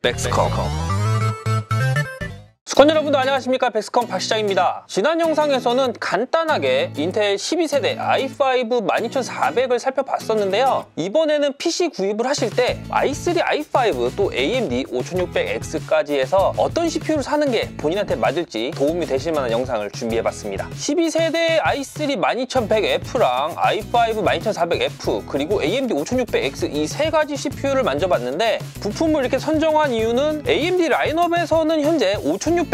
백스컴. 스콘 여러분들 안녕하십니까, 백스컴 박시장입니다. 지난 영상에서는 간단하게 인텔 12세대 i5 12400을 살펴봤었는데요. 이번에는 PC 구입을 하실 때 i3, i5 또 AMD 5600X까지 해서 어떤 CPU를 사는 게 본인한테 맞을지 도움이 되실 만한 영상을 준비해봤습니다. 12세대 i3 12100F랑 i5 12400F 그리고 AMD 5600X 이 세 가지 CPU를 만져봤는데, 부품을 이렇게 선정한 이유는 AMD 라인업에서는 현재 5600X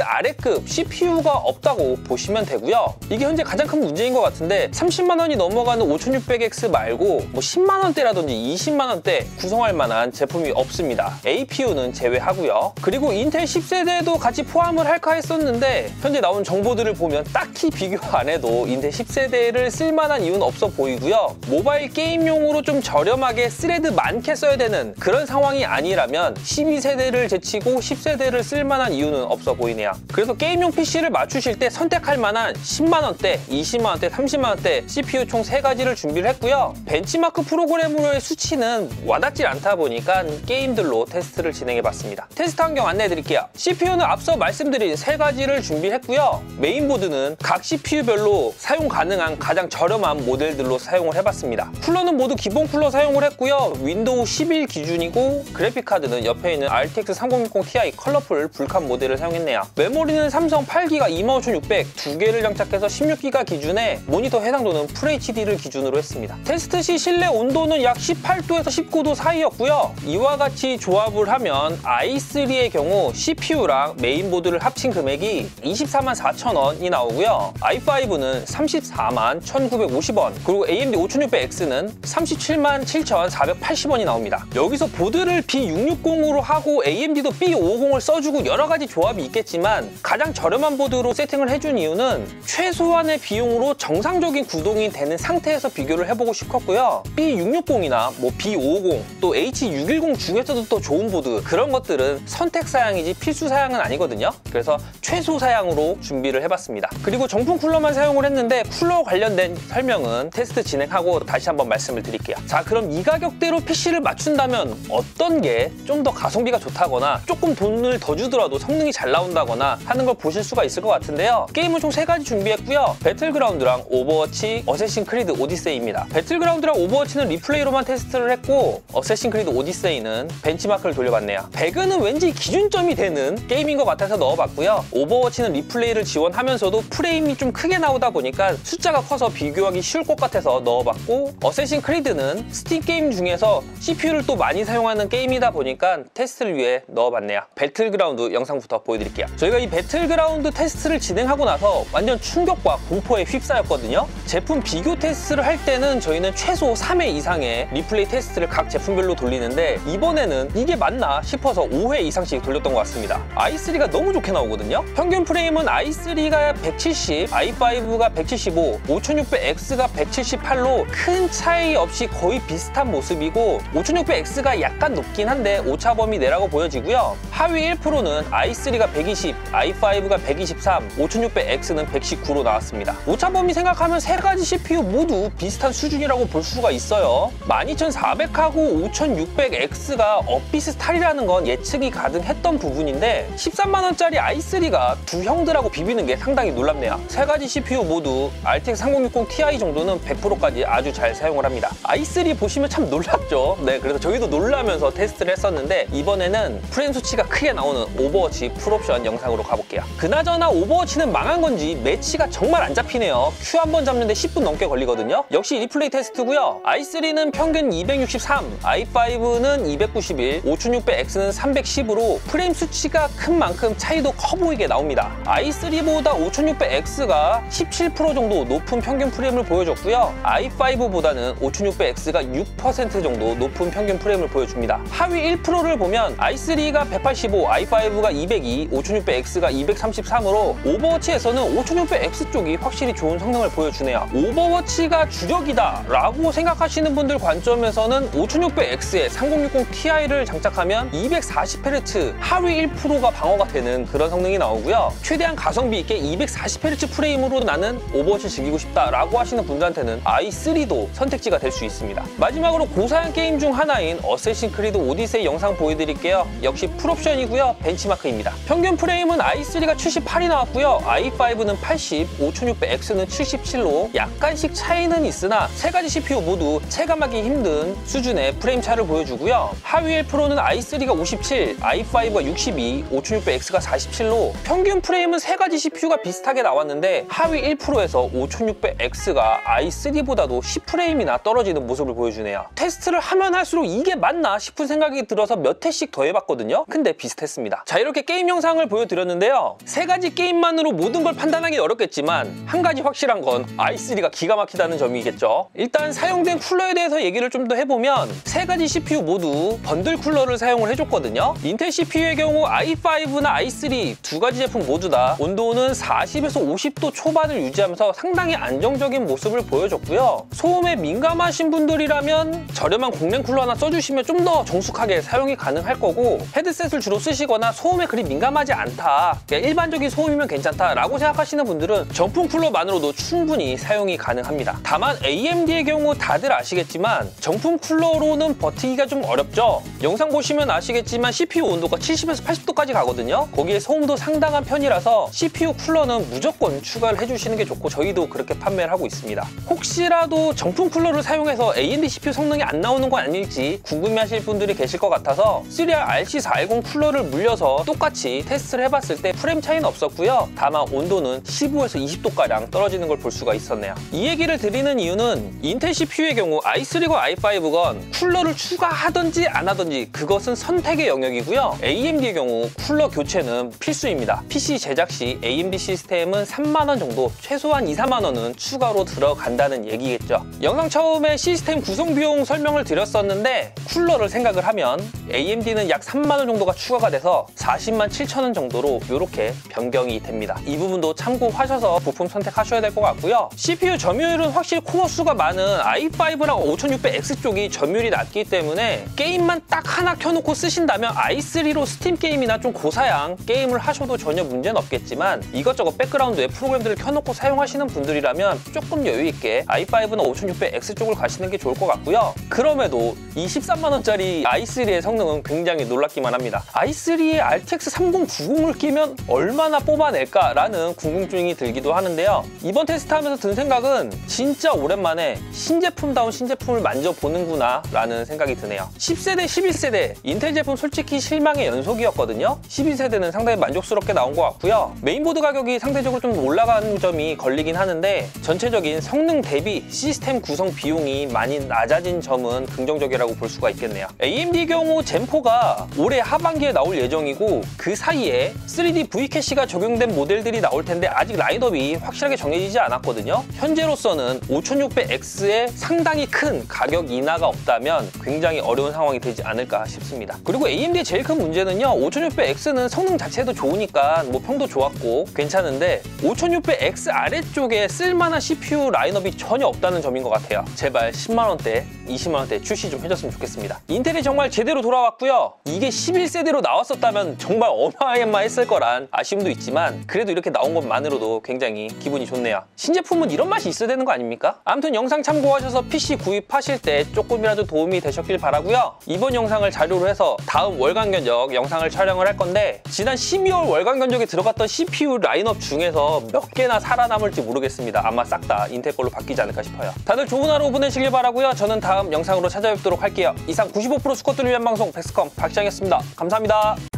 아래급 CPU가 없다고 보시면 되고요. 이게 현재 가장 큰 문제인 것 같은데, 30만 원이 넘어가는 5600X 말고 뭐 10만 원대라든지 20만 원대 구성할 만한 제품이 없습니다. APU는 제외하고요. 그리고 인텔 10세대도 같이 포함을 할까 했었는데, 현재 나온 정보들을 보면 딱히 비교 안 해도 인텔 10세대를 쓸만한 이유는 없어 보이고요. 모바일 게임용으로 좀 저렴하게 스레드 많게 써야 되는 그런 상황이 아니라면 12세대를 제치고 10세대를 쓸만한 이유는 없어 보이네요. 그래서 게임용 PC를 맞추실 때 선택할 만한 10만 원대, 20만 원대, 30만 원대 CPU 총 3가지를 준비를 했고요. 벤치마크 프로그램으로의 수치는 와닿지 않다 보니까 게임들로 테스트를 진행해봤습니다. 테스트 환경 안내해드릴게요. CPU는 앞서 말씀드린 3가지를 준비했고요. 메인보드는 각 CPU별로 사용 가능한 가장 저렴한 모델들로 사용을 해봤습니다. 쿨러는 모두 기본 쿨러 사용을 했고요. 윈도우 11 기준이고, 그래픽카드는 옆에 있는 RTX 3060 Ti 컬러풀 불칸 모델을 사용했네요. 메모리는 삼성 8기가 25600 2개를 장착해서 16기가 기준에 모니터 해상도는 FHD를 기준으로 했습니다. 테스트 시 실내 온도는 약 18도에서 19도 사이였고요. 이와 같이 조합을 하면 i3의 경우 CPU랑 메인보드를 합친 금액이 24만 4천 원이 나오고요. i5는 34만 1950원, 그리고 AMD 5600X는 37만 7,480원이 나옵니다. 여기서 보드를 B660으로 하고 AMD도 B550을 써주고 여러가지 조합이 있겠지만, 가장 저렴한 보드로 세팅을 해준 이유는 최소한의 비용으로 정상적인 구동이 되는 상태에서 비교를 해보고 싶었고요. B660이나 뭐 B550 또 H610 중에서도 또 좋은 보드, 그런 것들은 선택 사양이지 필수 사양은 아니거든요. 그래서 최소 사양으로 준비를 해봤습니다. 그리고 정품 쿨러만 사용을 했는데, 쿨러 관련된 설명은 테스트 진행하고 다시 한번 말씀을 드릴게요. 자, 그럼 이 가격대로 PC를 맞춘다면 어떤 게 좀 더 가성비가 좋다거나 조금 돈을 더 주더라도 성능이 잘 나온다거나 하는 걸 보실 수가 있을 것 같은데요. 게임은 총 3가지 준비했고요. 배틀그라운드랑 오버워치, 어쌔신 크리드 오디세이입니다. 배틀그라운드랑 오버워치는 리플레이로만 테스트를 했고, 어쌔신 크리드 오디세이는 벤치마크를 돌려봤네요. 배그는 왠지 기준점이 되는 게임인 것 같아서 넣어봤고요. 오버워치는 리플레이를 지원하면서도 프레임이 좀 크게 나오다 보니까 숫자가 커서 비교하기 쉬울 것 같아서 넣어봤고, 어쌔신 크리드는 스팀 게임 중에서 CPU를 또 많이 사용하는 게임이다 보니까 테스트를 위해 넣어봤네요. 배틀그라운드 영상부터 보여드릴게요. 저희가 이 배틀그라운드 테스트를 진행하고 나서 완전 충격과 공포에 휩싸였거든요. 제품 비교 테스트를 할 때는 저희는 최소 3회 이상의 리플레이 테스트를 각 제품별로 돌리는데, 이번에는 이게 맞나 싶어서 5회 이상씩 돌렸던 것 같습니다. i3가 너무 좋게 나오거든요. 평균 프레임은 i3가 170, i5가 175, 5600X가 178로 큰 차이 없이 거의 비슷한 모습이고, 5600X가 약간 높긴 한데 오차범위 내라고 보여지고요. 하위 1%는 i3가 120, i5가 123, 5600X는 119로 나왔습니다. 오차범위 생각하면 3가지 CPU 모두 비슷한 수준이라고 볼 수가 있어요. 12400하고 5600X가 엇비슷하리라는 건 예측이 가능했던 부분인데, 13만원짜리 i3가 두 형들하고 비비는 게 상당히 놀랍네요. 3가지 CPU 모두 RTX 3060 Ti 정도는 100%까지 아주 잘 사용을 합니다. i3 보시면 참 놀랍죠? 네, 그래서 저희도 놀라면서 테스트를 했었는데, 이번에는 프레임 수치가 크게 나오는 오버워치 풀옵션 영상으로 가볼게요. 그나저나 오버워치는 망한 건지 매치가 정말 안 잡히네요. Q 한 번 잡는데 10분 넘게 걸리거든요. 역시 리플레이 테스트고요. i3는 평균 263, i5는 291, 5600X는 310으로 프레임 수치가 큰 만큼 차이도 커 보이게 나옵니다. i3보다 5600X가 17% 정도 높은 평균 프레임을 보여줬고요. i5보다는 5600X가 6% 정도 높은 평균 프레임을 보여줍니다. 하위 1%를 보면 i3가 185, i5가 202, 5600X가 233으로 오버워치에서는 5600X 쪽이 확실히 좋은 성능을 보여주네요. 오버워치가 주력이다 라고 생각하시는 분들 관점에서는 5600X에 3060 Ti를 장착하면 240Hz 하위 1%가 방어가 되는 그런 성능이 나오고요. 최대한 가성비 있게 240Hz 프레임으로 나는 오버워치 즐기고 싶다 라고 하시는 분들한테는 i3도 선택지가 될 수 있습니다. 마지막으로 고사양 게임 중 하나인 어쌔신 크리드 오디세이 영상 보여드릴게요. 역시 풀옵션이고요. 벤치마크입니다. 평균 프레임은 i3가 78이 나왔고요. i5는 80, 5600X는 77로 약간씩 차이는 있으나 세 가지 CPU 모두 체감하기 힘든 수준의 프레임 차를 보여주고요. 하위 1%는 i3가 57, i5가 62, 5600X가 47로 평균 프레임은 세 가지 CPU가 비슷하게 나왔는데 하위 1%에서 5600X가 i3보다도 10프레임이나 떨어지는 모습을 보여주네요. 테스트를 하면 할수록 이게 맞나 싶은 생각이 들어서 몇 회씩 더 해봤거든요. 근데 비슷했습니다. 자, 이렇게 게임 영상을 보여드렸는데요. 세 가지 게임만으로 모든 걸 판단하기 어렵겠지만 한 가지 확실한 건 i3가 기가 막히다는 점이겠죠. 일단 사용된 쿨러에 대해서 얘기를 좀 더 해보면 세 가지 CPU 모두 번들 쿨러를 사용을 해줬거든요. 인텔 CPU의 경우 i5나 i3 두 가지 제품 모두 다 온도는 40에서 50도 초반을 유지하면서 상당히 안정적인 모습을 보여줬고요. 소음에 민감하신 분들이라면 저렴한 공랭 쿨러 하나 써주시면 좀 더 정숙하게 사용이 가능할 거고, 헤드셋을 주로 쓰시거나 소음에 그리 민감하지 않다, 일반적인 소음이면 괜찮다 라고 생각하시는 분들은 정품 쿨러만으로도 충분히 사용이 가능합니다. 다만 AMD의 경우 다들 아시겠지만 정품 쿨러로는 버티기가 좀 어렵죠. 영상 보시면 아시겠지만 CPU 온도가 70에서 80도까지 가거든요. 거기에 소음도 상당한 편이라서 CPU 쿨러는 무조건 추가를 해주시는 게 좋고 저희도 그렇게 판매를 하고 있습니다. 혹시라도 정품 쿨러를 사용해서 AMD CPU 성능이 안 나오는 건 아닐지 궁금해하실 분들이 계실 것 같아서 3R RC410 쿨러를 물려서 똑같이 테스트를 해봤을 때 프레임 차이는 없었고요. 다만 온도는 15에서 20도가량 떨어지는 걸 볼 수가 있었네요. 이 얘기를 드리는 이유는 인텔 CPU의 경우 i3건 i5건 쿨러를 추가하든지 안 하든지 그것은 선택의 영역이고요. AMD의 경우 쿨러 교체는 필수입니다. PC 제작 시 AMD 시스템은 3만원 정도, 최소한 2, 3만원은 추가로 들어간다는 얘기겠죠. 영상 처음에 시스템 구성 비용 설명을 드렸었는데 쿨러를 생각을 하면 AMD는 약 3만원 정도가 추가가 돼서 40만 7천원 정도로 이렇게 변경이 됩니다. 이 부분도 참고하셔서 부품 선택하셔야 될 것 같고요. CPU 점유율은 확실히 코어 수가 많은 i5랑 5600X 쪽이 점유율이 낮기 때문에 게임만 딱 하나 켜놓고 쓰신다면 i3로 스팀 게임이나 좀 고사양 게임을 하셔도 전혀 문제는 없겠지만 이것저것 백그라운드에 프로그램들을 켜놓고 사용하시는 분들이라면 조금 여유있게 i5나 5600X 쪽을 가시는 게 좋을 것 같고요. 그럼에도 이 13만원짜리 i3의 성능은 굉장히 놀랍기만 합니다. i3에 RTX 3090을 끼면 얼마나 뽑아낼까라는 궁금증이 들기도 하는데요. 이번 테스트하면서 든 생각은 진짜 오랜만에 신제품다운 신제품을 만져보는구나 라는 생각이 드네요. 10세대, 11세대 인텔 제품 솔직히 실망의 연속이었거든요. 12세대는 상당히 만족스럽게 나온 것 같고요. 메인보드 가격이 상대적으로 좀 올라가는 점이 걸리긴 하는데 전체적인 성능 대비 시스템 구성 비용이 많이 낮아진 점은 긍정적이라고 볼 수가 있겠네요. AMD의 경우 젠4가 올해 하반기에 나올 예정이고 그 사이에 3D V캐시가 적용된 모델들이 나올 텐데 아직 라인업이 확실하게 정해지지 않았거든요. 현재로서는 5600X에 상당히 큰 가격 인하가 없다면 굉장히 어려운 상황이 되지 않을까 싶습니다. 그리고 AMD의 제일 큰 문제는요, 5600X는 성능 자체도 좋으니까 뭐 평도 좋았고 괜찮은데 5600X 아래쪽에 쓸만한 CPU 라인업이 전혀 없다는 점인 것 같아요. 제발 10만원대, 20만원대 출시 좀 해줬으면 좋겠습니다. 인텔이 정말 제대로 돌아왔고요. 이게 11세대로 나왔었다면 정말 어마어마했을 거란 아쉬움도 있지만 그래도 이렇게 나온 것만으로도 굉장히 기분이 좋네요. 신제품은 이런 맛이 있어야 되는 거 아닙니까? 아무튼 영상 참고하셔서 PC 구입하실 때 조금이라도 도움이 되셨길 바라고요. 이번 영상을 자료로 해서 다음 월간 견적 영상을 촬영을 할 건데 지난 12월 월간 견적에 들어갔던 CPU 라인업 중에서 몇 개나 살아남을지 모르겠습니다. 아마 싹 다 인텔 걸로 바뀌지 않을까 싶어요. 다들 좋은 하루 보내시길 바라고요. 저는 다음 영상으로 찾아뵙도록 할게요. 이상 95% 수컷들을 위한 방송 백스컴 박시장이었습니다. 감사합니다.